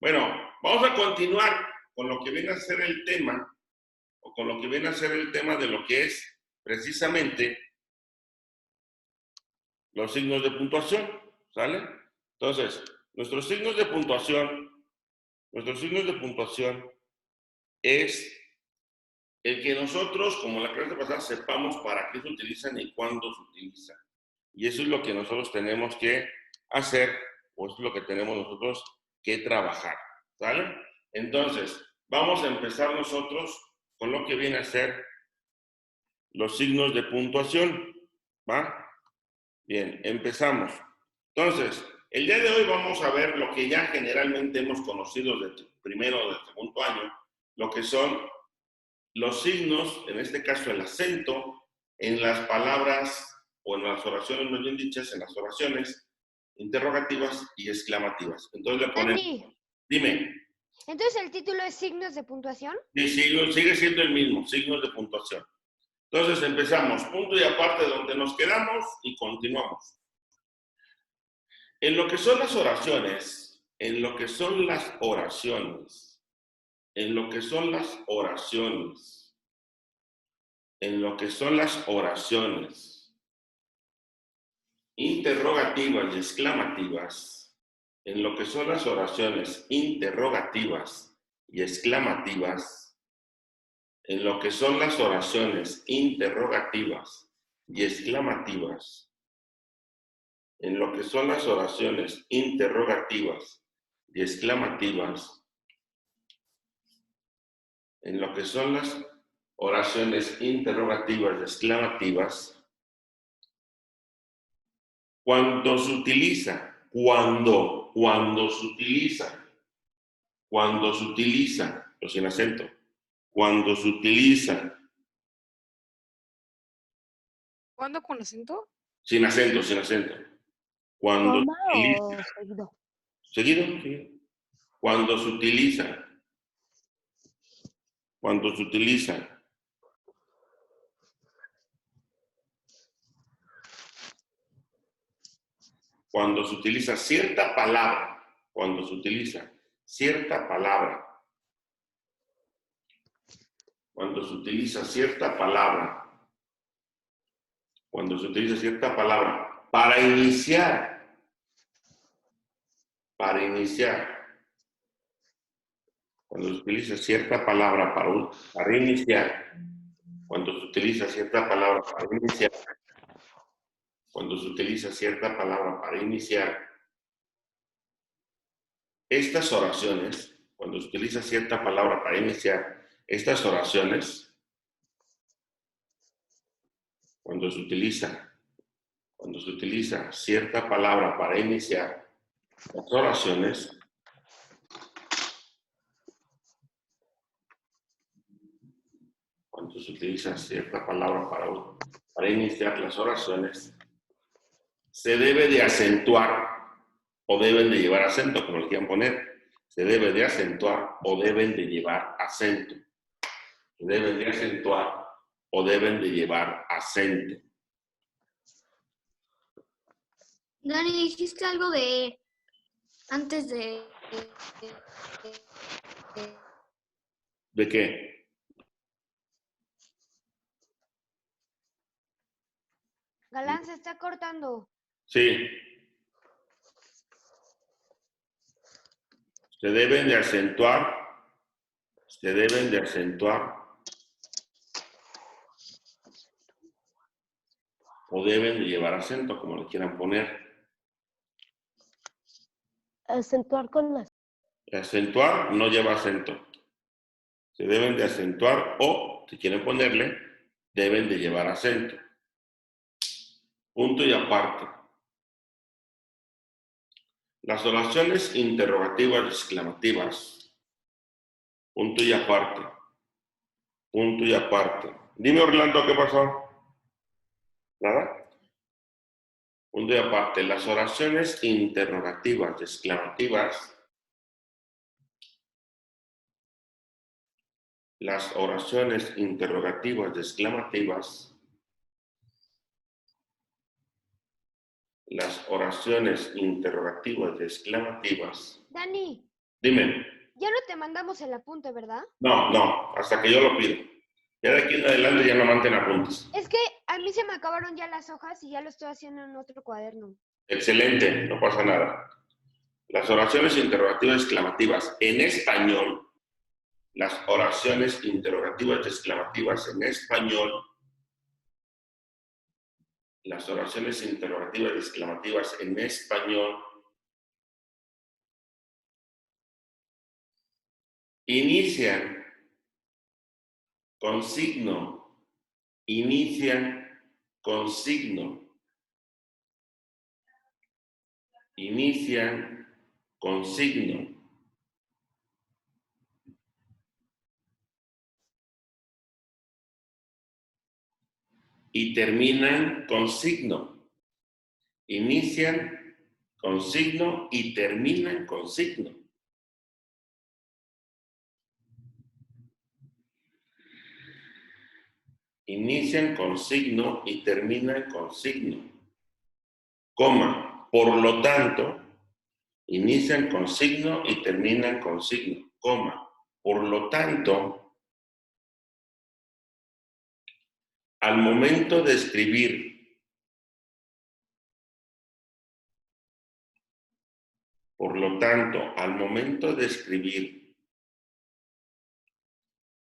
Bueno, vamos a continuar con lo que viene a ser el tema, o con lo que viene a ser el tema de lo que es precisamente los signos de puntuación, ¿sale? Entonces, nuestros signos de puntuación es el que nosotros, como la clase pasada, sepamos para qué se utilizan y cuándo se utilizan. Y eso es lo que nosotros tenemos que hacer, o es lo que tenemos nosotros que trabajar, ¿sale? Entonces, vamos a empezar nosotros con lo que viene a ser los signos de puntuación, ¿va? Bien, empezamos. Entonces, el día de hoy vamos a ver lo que ya generalmente hemos conocido desde primero o del segundo año, lo que son los signos, en este caso el acento, en las palabras o en las oraciones, más bien dichas, en las oraciones interrogativas y exclamativas. Entonces le ponemos, Dani, dime, ¿entonces el título es signos de puntuación? y sigue siendo el mismo, signos de puntuación. Entonces empezamos, punto y aparte donde nos quedamos y continuamos. En lo que son las oraciones, en lo que son las oraciones, en lo que son las oraciones, en lo que son las oraciones interrogativas y exclamativas, en lo que son las oraciones interrogativas y exclamativas, en lo que son las oraciones interrogativas y exclamativas, en lo que son las oraciones interrogativas y exclamativas, en lo que son las oraciones interrogativas y exclamativas, cuando se utiliza, cuando se utiliza, o sin acento, cuando se utiliza, ¿Cuándo con acento? sin acento, cuando se ¿Coma utiliza, o seguido? seguido, cuando se utiliza, cuando se utiliza, cuando se utiliza cierta palabra, cuando se utiliza cierta palabra, cuando se utiliza cierta palabra, cuando se utiliza cierta palabra para iniciar, cuando se utiliza cierta palabra para iniciar, cuando se utiliza cierta palabra para iniciar, cuando se utiliza cierta palabra para iniciar, estas oraciones, cuando se utiliza cierta palabra para iniciar, estas oraciones, cuando se utiliza cierta palabra para iniciar las oraciones, cuando se utiliza cierta palabra para iniciar las oraciones, se debe de acentuar o deben de llevar acento, como le quieran poner. Se debe de acentuar o deben de llevar acento. Se deben de acentuar o deben de llevar acento. Dani, dijiste algo de antes de ¿De qué? Galán se está cortando. Sí. Se deben de acentuar o deben de llevar acento, como le quieran poner. Acentuar con las... Acentuar no lleva acento. Se deben de acentuar o, si quieren ponerle, deben de llevar acento. Punto y aparte. Las oraciones interrogativas y exclamativas. Punto y aparte. Punto y aparte. Dime, Orlando, ¿qué pasó? ¿Nada? Punto y aparte. Las oraciones interrogativas y exclamativas. Las oraciones interrogativas y exclamativas. Las oraciones interrogativas y exclamativas. Dani, Dime. Ya no te mandamos el apunte, ¿verdad? No, hasta que yo lo pido. Ya de aquí en adelante ya no manden apuntes. Es que a mí se me acabaron ya las hojas y ya lo estoy haciendo en otro cuaderno. Excelente, no pasa nada. Las oraciones interrogativas exclamativas en español, las oraciones interrogativas exclamativas en español, las oraciones interrogativas exclamativas en español inician con signo, inician con signo, inician con signo. Y terminan con signo. Inician con signo y terminan con signo. Inician con signo y terminan con signo. Coma. Por lo tanto, inician con signo y terminan con signo. Coma. Por lo tanto, al momento de escribir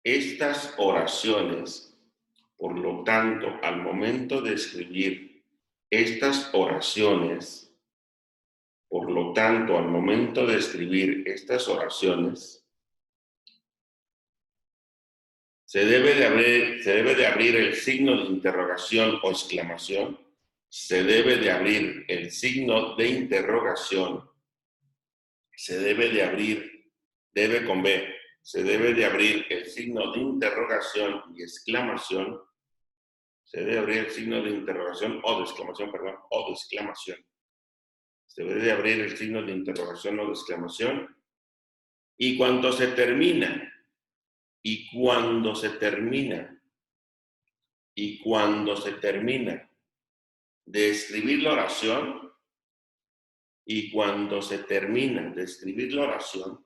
estas oraciones, por lo tanto, al momento de escribir estas oraciones, se debe de abrir el signo de interrogación o exclamación. Se debe de abrir el signo de interrogación. Se debe de abrir, debe con B. Se debe de abrir el signo de interrogación y exclamación. Se debe abrir el signo de interrogación o de exclamación, perdón, o de exclamación. Se debe de abrir el signo de interrogación o de exclamación. Y cuando se termina de escribir la oración,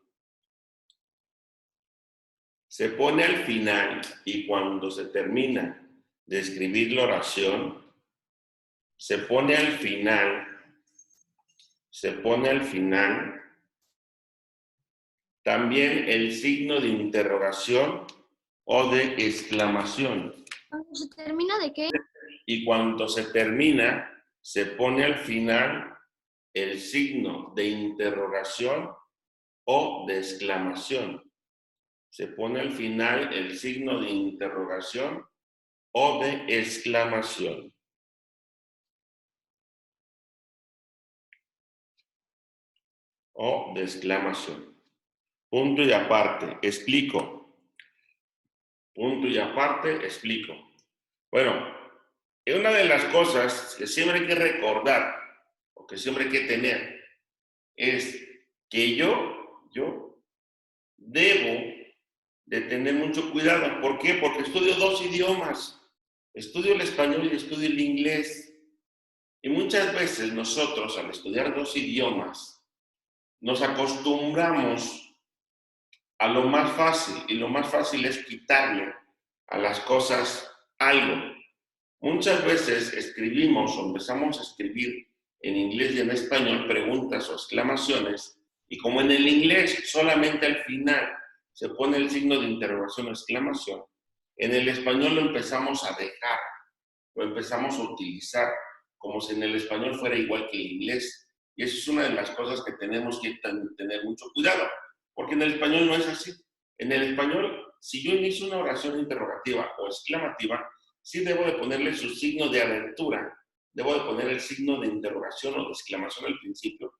se pone al final, y cuando se termina de escribir la oración, se pone al final también el signo de interrogación o de exclamación. ¿Cuándo se termina de qué? Y cuando se termina, se pone al final el signo de interrogación o de exclamación. Se pone al final el signo de interrogación o de exclamación. O de exclamación. Punto y aparte, explico. Punto y aparte, explico. Bueno, una de las cosas que siempre hay que recordar, o que siempre hay que tener, es que yo debo de tener mucho cuidado. ¿Por qué? Porque estudio dos idiomas. Estudio el español y estudio el inglés. Y muchas veces nosotros, al estudiar dos idiomas, nos acostumbramos a lo más fácil. Y lo más fácil es quitarle a las cosas algo. Muchas veces escribimos o empezamos a escribir en inglés y en español preguntas o exclamaciones. Y como en el inglés solamente al final se pone el signo de interrogación o exclamación, en el español lo empezamos a dejar, lo empezamos a utilizar como si en el español fuera igual que el inglés. Y eso es una de las cosas que tenemos que tener mucho cuidado, porque en el español no es así. En el español, si yo inicio una oración interrogativa o exclamativa, sí debo de ponerle su signo de abertura, debo de poner el signo de interrogación o de exclamación al principio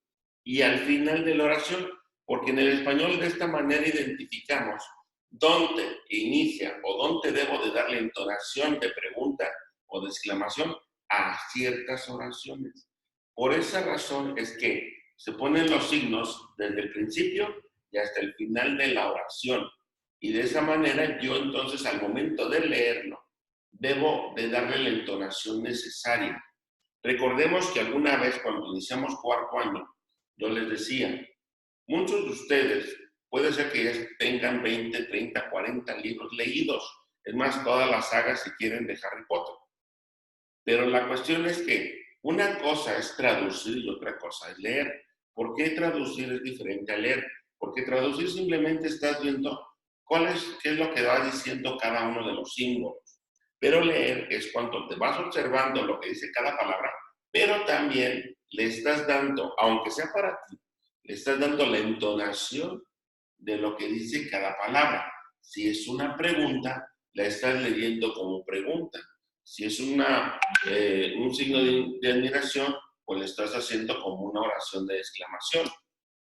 y al final de la oración, porque en el español de esta manera identificamos dónde inicia o dónde debo de darle entonación de pregunta o de exclamación a ciertas oraciones. Por esa razón es que se ponen los signos desde el principio y hasta el final de la oración. Y de esa manera yo entonces al momento de leerlo debo de darle la entonación necesaria. Recordemos que alguna vez cuando iniciamos cuarto año, yo les decía, muchos de ustedes puede ser que ya tengan 20, 30, 40 libros leídos. Es más, todas las sagas si quieren de Harry Potter. Pero la cuestión es que una cosa es traducir y otra cosa es leer. ¿Por qué traducir es diferente a leer? Porque traducir simplemente estás viendo qué es lo que va diciendo cada uno de los símbolos. Pero leer es cuando te vas observando lo que dice cada palabra, pero también le estás dando, aunque sea para ti, le estás dando la entonación de lo que dice cada palabra. Si es una pregunta, la estás leyendo como pregunta. Si es un signo de admiración, pues le estás haciendo como una oración de exclamación.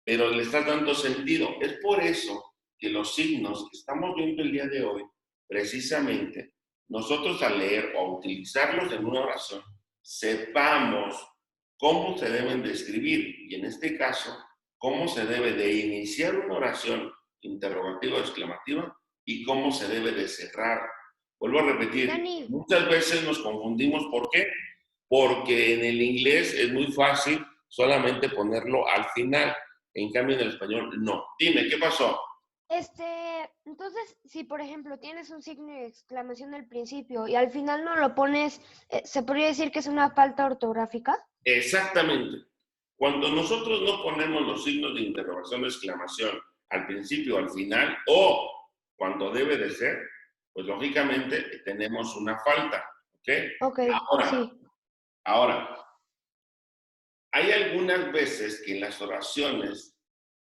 Pero le estás dando sentido. Es por eso que los signos que estamos viendo el día de hoy, precisamente, nosotros al leer o utilizarlos en una oración, sepamos cómo se deben de escribir. Y en este caso, cómo se debe de iniciar una oración interrogativa o exclamativa y cómo se debe de cerrar. Vuelvo a repetir, Dani. muchas veces nos confundimos. ¿Por qué? Porque en el inglés es muy fácil solamente ponerlo al final. En cambio, en el español, no. Dime, ¿qué pasó? Entonces, si por ejemplo tienes un signo de exclamación al principio y al final no lo pones, ¿se podría decir que es una falta ortográfica? Exactamente. Cuando nosotros no ponemos los signos de interrogación o exclamación al principio o al final, o cuando debe de ser, pues lógicamente tenemos una falta. ¿Ok? Ok, sí. Ahora, hay algunas veces que en las oraciones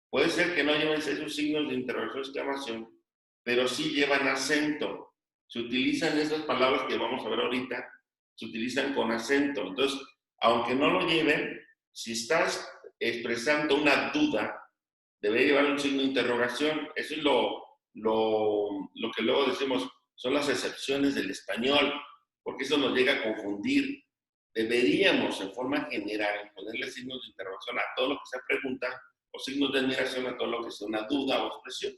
puede ser que no lleven esos signos de interrogación o exclamación, pero sí llevan acento. Se utilizan esas palabras que vamos a ver ahorita, se utilizan con acento. Entonces, aunque no lo lleven, si estás expresando una duda, debe llevar un signo de interrogación. Eso es lo que luego decimos, son las excepciones del español, porque eso nos llega a confundir. Deberíamos, en forma general, ponerle signos de interrogación a todo lo que sea pregunta o signos de admiración a todo lo que sea una duda o expresión.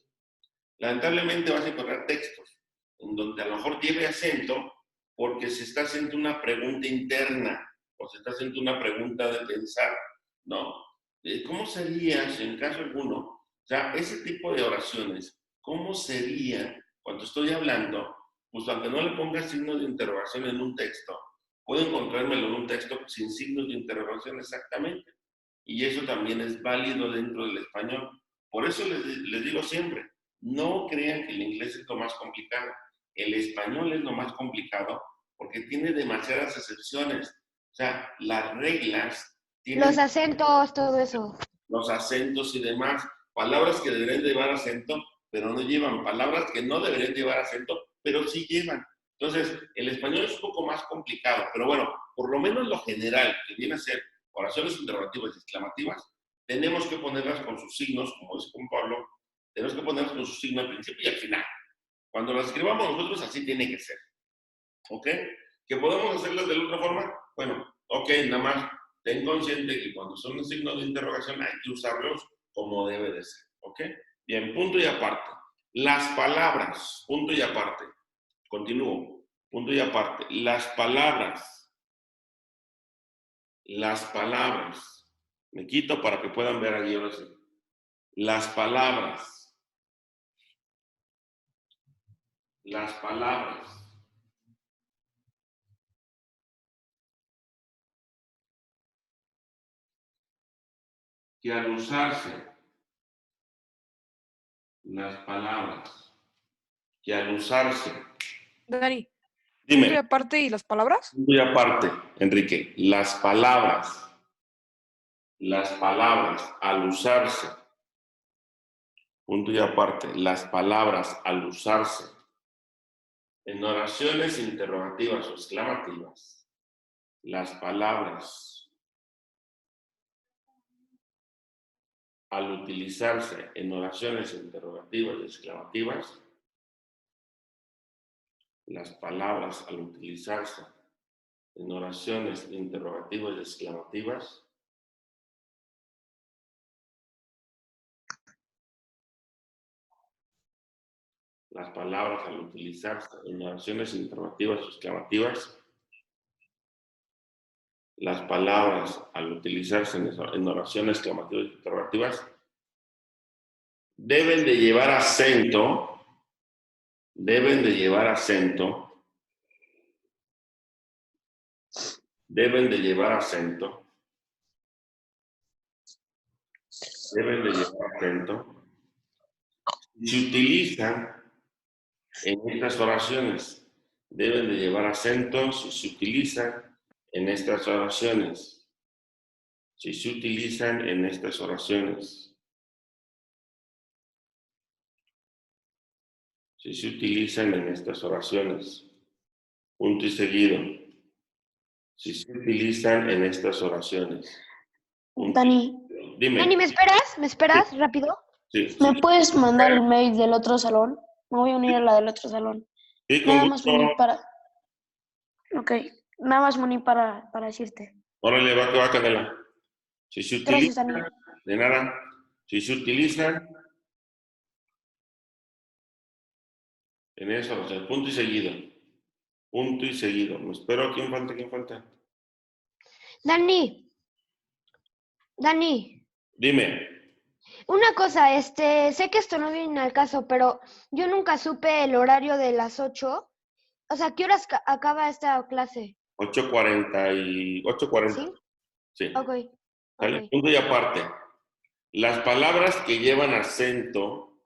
Lamentablemente vas a encontrar textos en donde a lo mejor lleve acento porque se está haciendo una pregunta interna o se está haciendo una pregunta de pensar, ¿no? ¿Cómo sería, si en caso alguno, o sea, ese tipo de oraciones, cómo sería cuando estoy hablando, pues aunque no le ponga signos de interrogación en un texto, puedo encontrármelo en un texto sin signos de interrogación exactamente. Y eso también es válido dentro del español. Por eso les digo siempre, no crean que el inglés es lo más complicado. El español es lo más complicado porque tiene demasiadas excepciones. O sea, las reglas tienen Los acentos, todo eso. los acentos y demás. Palabras que deberían llevar acento, pero no llevan. Palabras que no deberían llevar acento, pero sí llevan. Entonces, el español es un poco más complicado, pero bueno, por lo menos lo general, que viene a ser oraciones interrogativas y exclamativas, tenemos que ponerlas con sus signos, como dice Juan Pablo, tenemos que ponerlas con su signo al principio y al final. Cuando las escribamos nosotros, así tiene que ser. ¿Ok? ¿Que podemos hacerlas de otra forma? Bueno, ok, nada más ten consciente que cuando son un signo de interrogación hay que usarlos como debe de ser. ¿Ok? Bien, punto y aparte. Las palabras, punto y aparte. Continúo, punto y aparte. Las palabras. Me quito para que puedan ver allí ahora sí. Las palabras. Que al usarse Dani, punto y Dime, aparte y las palabras. punto y aparte, Enrique, las palabras al usarse, punto y aparte, las palabras al usarse en oraciones interrogativas o exclamativas, las palabras al utilizarse en oraciones interrogativas y exclamativas, las palabras al utilizarse en oraciones interrogativas y exclamativas, las palabras al utilizarse en oraciones interrogativas o exclamativas, las palabras al utilizarse en oraciones exclamativas y interrogativas, deben de llevar acento, deben de llevar acento, deben de llevar acento, deben de llevar acento. Se utilizan en estas oraciones, deben de llevar acentos si se utilizan en estas oraciones. Si se utilizan en estas oraciones. Si se utilizan en estas oraciones. Punto y seguido. Si se utilizan en estas oraciones. Dani, Dime. Dani, ¿me esperas? ¿Me esperas? Rápido. Sí, ¿me sí. puedes mandar el mail del otro salón? Me voy a unir a la del otro salón. Sí, con Nada más gusto. Moni para... Ok, nada más Moni para decirte. Órale, va que va, Canela. Si se Gracias, utilizan, Dani. de nada. Si se utilizan en esa oración, punto y seguido. Punto y seguido. Me espero. ¿Quién falta? ¿Quién falta? Dani. Dime. Una cosa, sé que esto no viene al caso, pero yo nunca supe el horario de las 8. O sea, ¿qué horas acaba esta clase? 8:40 y 8:40. ¿Sí? Sí. Ok. ¿Vale? Ok. Punto y aparte. Las palabras que llevan acento.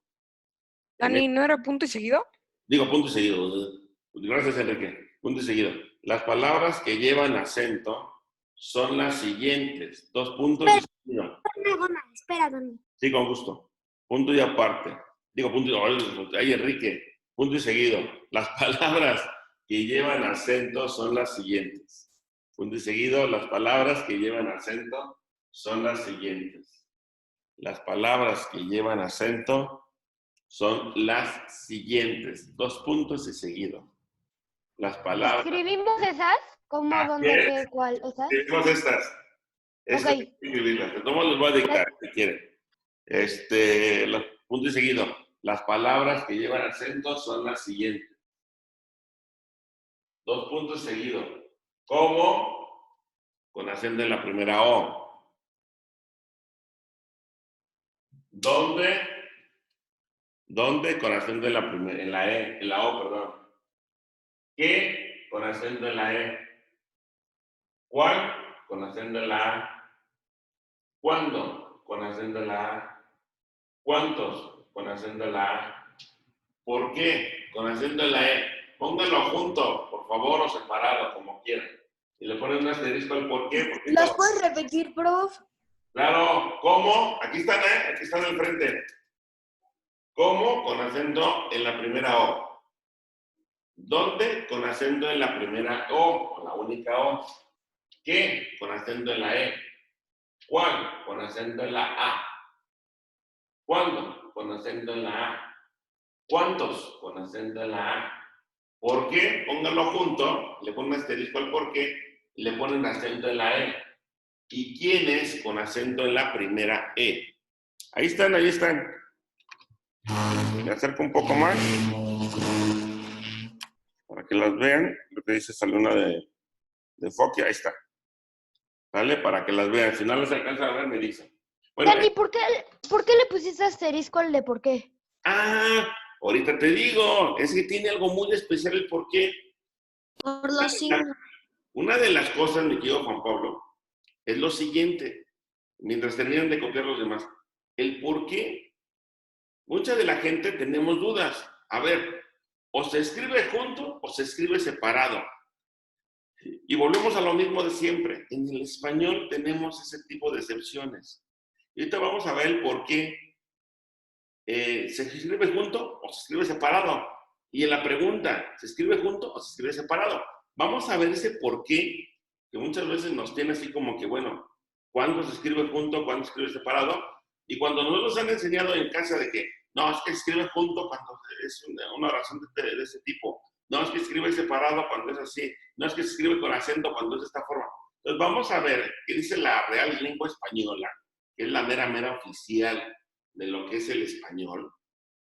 Dani, ¿no era punto y seguido? Digo, punto y seguido. Gracias, Enrique. Punto y seguido. Las palabras que llevan acento son las siguientes. Dos puntos y seguido. Espera, Dani. Sí, con gusto. Punto y aparte. Digo, punto y... Ay, Enrique. Punto y seguido. Las palabras que llevan acento son las siguientes. Punto y seguido. Las palabras que llevan acento son las siguientes. Las palabras que llevan acento son las siguientes. Dos puntos y seguido. Las palabras. ¿Escribimos esas? ¿Cómo, dónde, es. qué, cuál? ¿Esas? Escribimos estas. Estas Ok. hay que escribirlas. De todos modos les voy a dictar, si quieren. Los puntos y seguido. Las palabras que llevan acento son las siguientes. Dos puntos seguidos. ¿Cómo? Con acento en la primera O. ¿Dónde? ¿Dónde? Con acento en la primera, en la E, en la O, perdón. ¿Qué? Con acento en la E. ¿Cuál? Con acento en la A. ¿Cuándo? Con acento en la A. ¿Cuántos? Con acento en la A. ¿Por qué? Con acento en la E. Pónganlo junto, por favor, o separado, como quieran. Y le ponen un asterisco al por qué. ¿Los puedes repetir, prof? Claro, ¿cómo? Aquí están, ¿eh? Aquí están al frente. ¿Cómo? Con acento en la primera O. ¿Dónde? Con acento en la primera O, con la única O. ¿Qué? Con acento en la E. ¿Cuál? Con acento en la A. ¿Cuándo? Con acento en la A. ¿Cuántos? Con acento en la A. ¿Por qué? Pónganlo junto, le ponen asterisco al por qué y le ponen acento en la E. ¿Y quiénes? Con acento en la primera E. Ahí están, ahí están. Me acerco un poco más para que las vean. Lo que dice esa luna de enfoque, ahí está. ¿Vale? Para que las vean. Si no las alcanzan a ver, me dicen. Bueno, Dani, ¿por qué le pusiste asterisco al de por qué? ahorita te digo. Es que tiene algo muy especial el por qué. Por los signos. Una de las cosas, mi querido Juan Pablo, es lo siguiente. Mientras terminan de copiar los demás. El por qué. Mucha de la gente tenemos dudas. A ver, o se escribe junto o se escribe separado. Y volvemos a lo mismo de siempre. En el español tenemos ese tipo de excepciones. Y ahorita vamos a ver el por qué. ¿Se escribe junto o se escribe separado? Y en la pregunta, ¿se escribe junto o se escribe separado? Vamos a ver ese por qué, que muchas veces nos tiene así como que, bueno, ¿cuándo se escribe junto, cuándo se escribe separado? Y cuando nos han enseñado en casa de que, no, es que se escribe junto cuando es una oración de ese tipo. No, es que se escribe separado cuando es así. No, es que se escribe con acento cuando es de esta forma. Entonces vamos a ver qué dice la Real Lengua Española, que es la mera oficial de lo que es el español.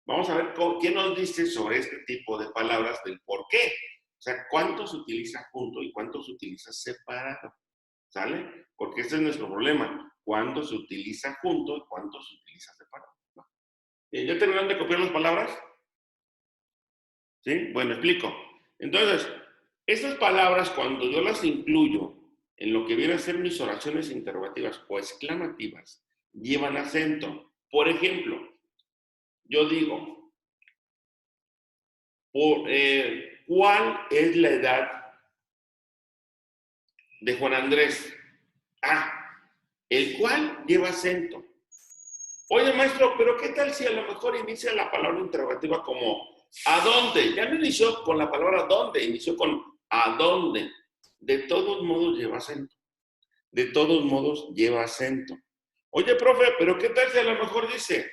Vamos a ver qué nos dice sobre este tipo de palabras del por qué. O sea, cuánto se utiliza junto y cuánto se utiliza separado. ¿Sale? Porque ese es nuestro problema. Cuánto se utiliza junto y cuánto se utiliza separado. ¿Ya terminaron de copiar las palabras? ¿Sí? Bueno, explico. Entonces, estas palabras, cuando yo las incluyo en lo que vienen a ser mis oraciones interrogativas o exclamativas, llevan acento. Por ejemplo, yo digo, ¿cuál es la edad de Juan Andrés? El cual lleva acento. Oye, maestro, pero ¿qué tal si a lo mejor inicia la palabra interrogativa como ¿a dónde? Ya no inició con la palabra ¿dónde? Inició con ¿a dónde? De todos modos lleva acento. De todos modos lleva acento. Oye, profe, pero ¿qué tal si a lo mejor dice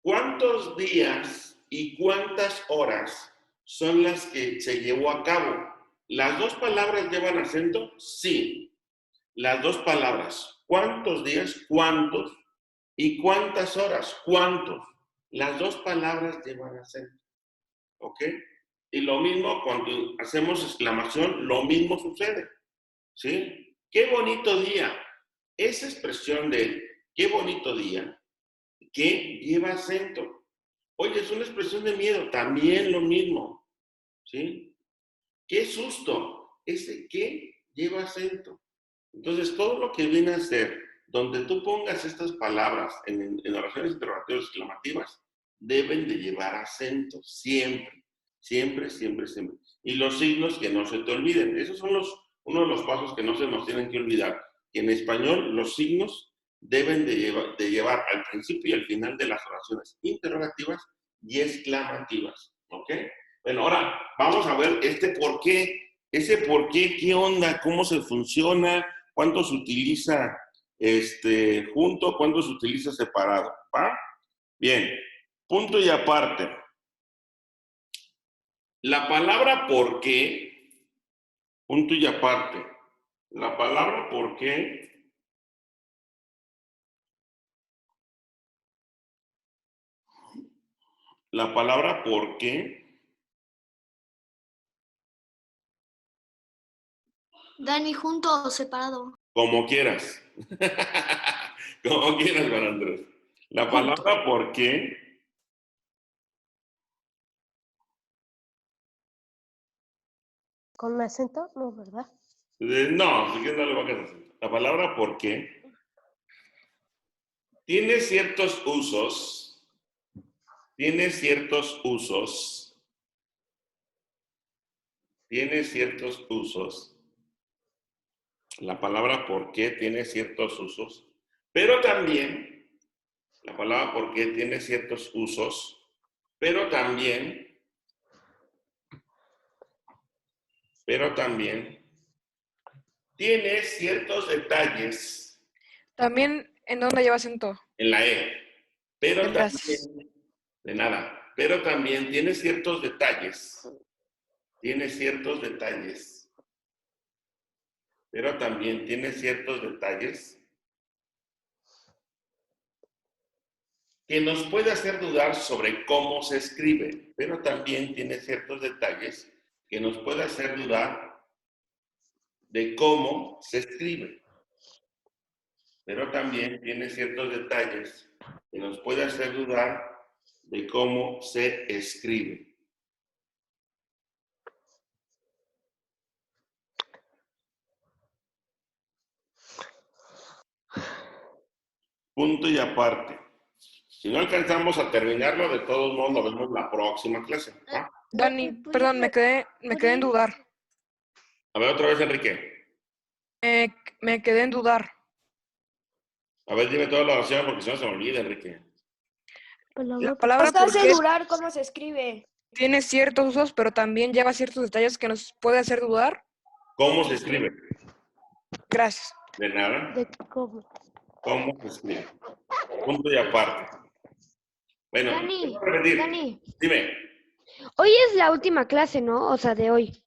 ¿cuántos días y cuántas horas son las que se llevó a cabo? ¿Las dos palabras llevan acento? Sí. Las dos palabras. ¿Cuántos días? ¿Cuántos? ¿Y cuántas horas? ¿Cuántos? Las dos palabras llevan acento. ¿Ok? Y lo mismo cuando hacemos exclamación, lo mismo sucede. ¿Sí? ¡Qué bonito día! Esa expresión de qué bonito día, que lleva acento. Oye, es una expresión de miedo, también lo mismo. ¿Sí? ¡Qué susto! Ese qué lleva acento. Entonces, todo lo que viene a ser, donde tú pongas estas palabras en oraciones interrogativas exclamativas, deben de llevar acento, siempre, siempre, siempre, siempre. Y los signos que no se te olviden. Esos son uno de los pasos que no se nos tienen que olvidar. Que en español, los signos deben de llevar al principio y al final de las oraciones interrogativas y exclamativas. ¿Ok? Bueno, ahora vamos a ver por qué. Ese por qué, qué onda, cómo se funciona, cuándo se utiliza junto, cuándo se utiliza separado. ¿Va? Bien, punto y aparte. La palabra por qué, punto y aparte. La palabra por qué la palabra por qué. Dani, ¿junto o separado? Como quieras. Como quieras, Juan Andrés. La palabra por qué ¿Con acento? No, ¿verdad? no, si quieres no le pongas acento. La palabra por qué tiene ciertos usos, tiene ciertos usos, la palabra por qué tiene ciertos usos, pero también, la palabra por qué tiene ciertos usos, pero también tiene ciertos detalles También, ¿en dónde lleva acento? en la E, pero Gracias. también, de nada, pero también tiene ciertos detalles, pero también tiene ciertos detalles que nos puede hacer dudar sobre cómo se escribe, pero también tiene ciertos detalles que nos puede hacer dudar de cómo se escribe, pero también tiene ciertos detalles que nos puede hacer dudar de cómo se escribe. Punto y aparte. Si no alcanzamos a terminarlo, de todos modos lo vemos la próxima clase. ¿Va? Dani, perdón, me quedé en dudar. A ver otra vez, Enrique. Me quedé en dudar. A ver, dime toda la oración porque si no se me olvida, Enrique. La palabra Nos hace por qué durar cómo se escribe. tiene ciertos usos, pero también lleva ciertos detalles que nos puede hacer dudar. ¿Cómo se escribe? Gracias. De nada. ¿De cómo? ¿Cómo se escribe? Punto y aparte. Bueno, Dani, voy a repetir. Dani, Dime. hoy es la última clase, ¿no? O sea, de hoy.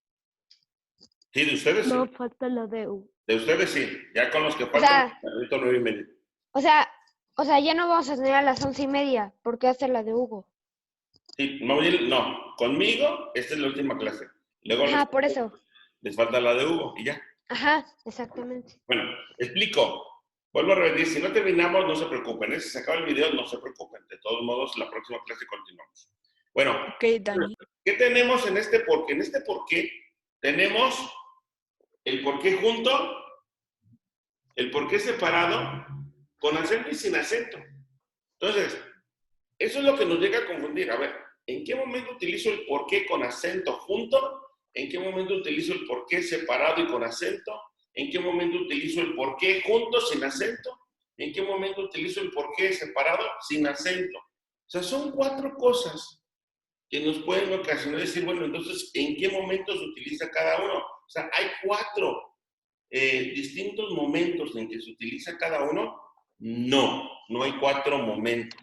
Sí, de ustedes sí. No, falta la de U. De ustedes sí. Ya con los que faltan, sea, ahorita 9:30. O sea, ya no vamos a tener a las 11:30, porque hace la de Hugo. Sí, no. Conmigo, esta es la última clase. Luego Ajá, por eso. les falta la de Hugo y ya. Ajá, exactamente. Bueno, explico. Vuelvo a repetir, si no terminamos, no se preocupen, ¿eh? Si se acaba el video, no se preocupen. De todos modos, la próxima clase continuamos. Bueno, Ok, Dani. ¿qué tenemos en este por qué? En este por qué tenemos el por qué junto, el por qué separado, con acento y sin acento. Entonces, eso es lo que nos llega a confundir. A ver, ¿en qué momento utilizo el por qué con acento junto? ¿En qué momento utilizo el por qué separado y con acento? ¿En qué momento utilizo el por qué junto sin acento? ¿En qué momento utilizo el por qué separado sin acento? O sea, son 4 cosas que nos pueden ocasionar decir, bueno, entonces, ¿en qué momento se utiliza cada uno? O sea, hay 4 distintos momentos en que se utiliza cada uno. No, no hay 4 momentos.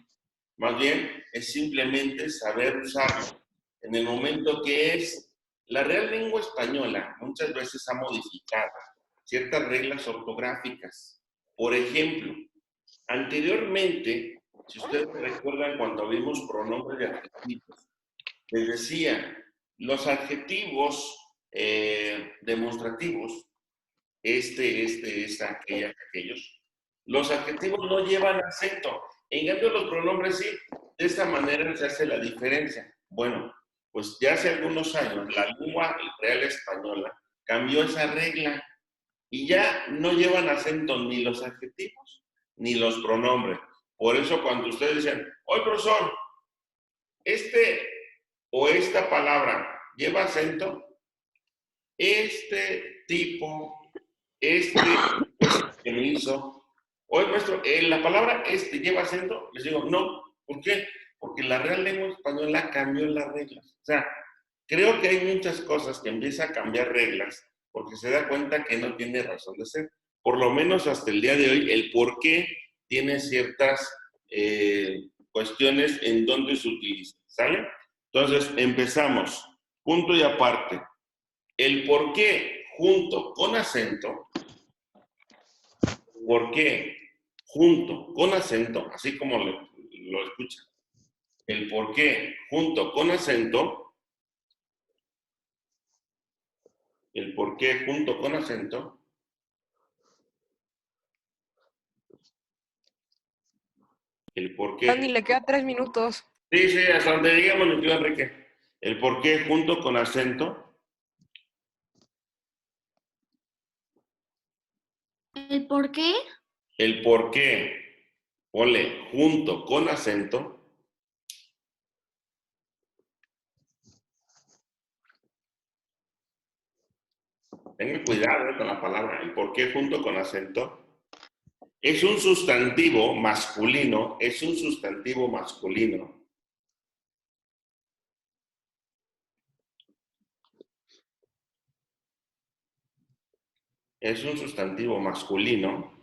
Más bien, es simplemente saber usarlo. En el momento que es, la Real Lengua Española muchas veces ha modificado ciertas reglas ortográficas. Por ejemplo, anteriormente, si ustedes recuerdan cuando vimos pronombres de adjetivos, les decía, los adjetivos demostrativos, esta, aquella, aquellos, los adjetivos no llevan acento. En cambio, los pronombres sí. De esta manera se hace la diferencia. Bueno, pues ya hace algunos años la lengua real española cambió esa regla y ya no llevan acento ni los adjetivos ni los pronombres. Por eso cuando ustedes dicen, oye, profesor, este o esta palabra lleva acento, este tipo, que me hizo, oye, maestro, la palabra lleva acento, les digo, no. ¿Por qué? Porque la Real Lengua Española cambió las reglas. O sea, creo que hay muchas cosas que empieza a cambiar reglas porque se da cuenta que no tiene razón de ser. Por lo menos hasta el día de hoy, el por qué tiene ciertas cuestiones en donde se utiliza. ¿Sale? Entonces, empezamos. Punto y aparte. El por qué junto con acento, por qué junto con acento, así como lo escuchan, el por qué junto con acento, el por qué junto con acento, el por qué. Dani, le queda 3 minutos. Sí, sí, hasta donde digamos, mi tío Enrique. El por qué junto con acento. ¿El por qué? El por qué, ponle junto con acento. Tengan cuidado con la palabra. El por qué junto con acento. Es un sustantivo masculino, es un sustantivo masculino. Es un sustantivo masculino.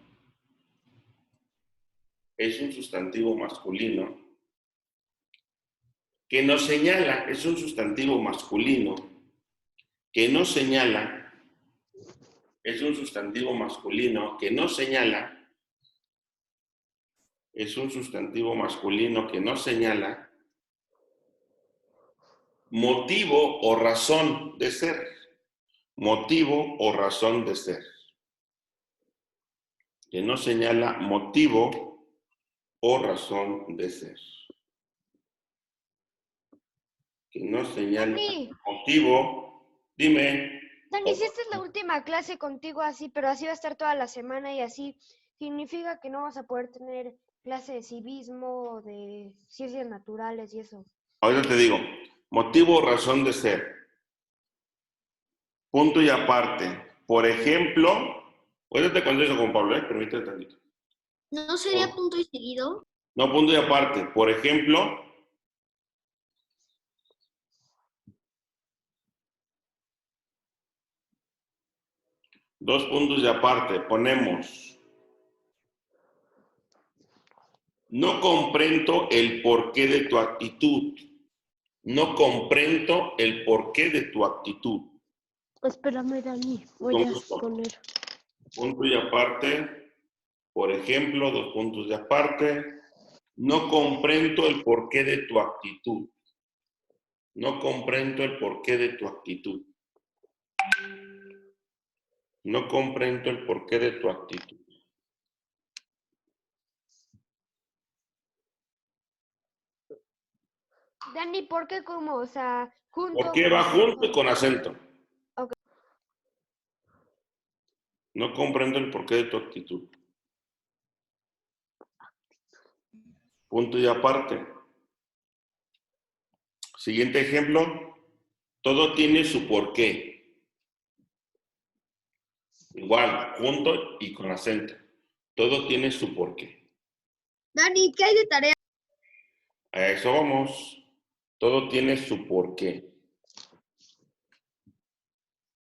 Es un sustantivo masculino que nos señala, es un sustantivo masculino que nos señala, es un sustantivo masculino que nos señala, es un sustantivo masculino que nos señala motivo o razón de ser. Motivo o razón de ser. Que nos señala motivo o razón de ser. Que nos señala Dani, motivo, dime. Dani, si esta es la última clase contigo así, pero así va a estar toda la semana y así, significa que no vas a poder tener clase de civismo, de ciencias naturales y eso. Ahorita te digo, motivo o razón de ser. Punto y aparte. Por ejemplo, ahorita te contesto con Pablo, permíteme tantito. ¿No sería punto y seguido? No, punto y aparte. Por ejemplo, dos puntos de aparte. Ponemos, no comprendo el porqué de tu actitud. No comprendo el porqué de tu actitud. Espérame, Dani, voy a poner. Punto y aparte, por ejemplo, dos puntos de aparte. No comprendo el porqué de tu actitud. No comprendo el porqué de tu actitud. No comprendo el porqué de tu actitud. Dani, ¿por qué cómo? O sea, junto. ¿Por qué va junto y con acento? Ok. No comprendo el porqué de tu actitud. Punto y aparte. Siguiente ejemplo. Todo tiene su porqué. Igual, junto y con acento. Todo tiene su porqué. Dani, ¿qué hay de tarea? A eso vamos. Todo tiene su porqué.